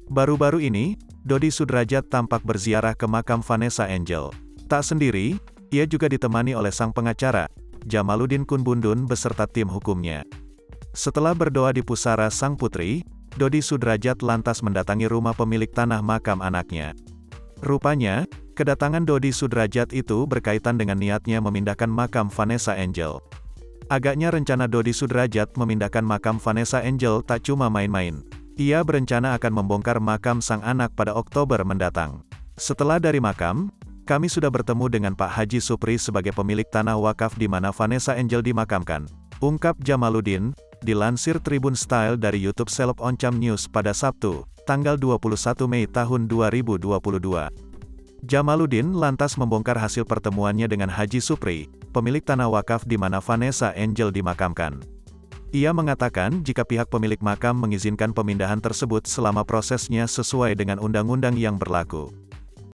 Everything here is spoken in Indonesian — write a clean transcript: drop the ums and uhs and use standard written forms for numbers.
Baru-baru ini, Dodi Sudrajat tampak berziarah ke makam Vanessa Angel. Tak sendiri, ia juga ditemani oleh sang pengacara, Jamaluddin Kunbundun beserta tim hukumnya. Setelah berdoa di pusara sang putri, Dodi Sudrajat lantas mendatangi rumah pemilik tanah makam anaknya. Rupanya, kedatangan Dodi Sudrajat itu berkaitan dengan niatnya memindahkan makam Vanessa Angel. Agaknya rencana Dodi Sudrajat memindahkan makam Vanessa Angel tak cuma main-main. Ia berencana akan membongkar makam sang anak pada Oktober mendatang. Setelah dari makam, kami sudah bertemu dengan Pak Haji Supri sebagai pemilik tanah wakaf di mana Vanessa Angel dimakamkan, ungkap Jamaluddin, dilansir Tribun Style dari YouTube Seleb Oncam News pada Sabtu, tanggal 21 Mei tahun 2022. Jamaluddin lantas membongkar hasil pertemuannya dengan Haji Supri, pemilik tanah wakaf di mana Vanessa Angel dimakamkan. Ia mengatakan jika pihak pemilik makam mengizinkan pemindahan tersebut selama prosesnya sesuai dengan undang-undang yang berlaku.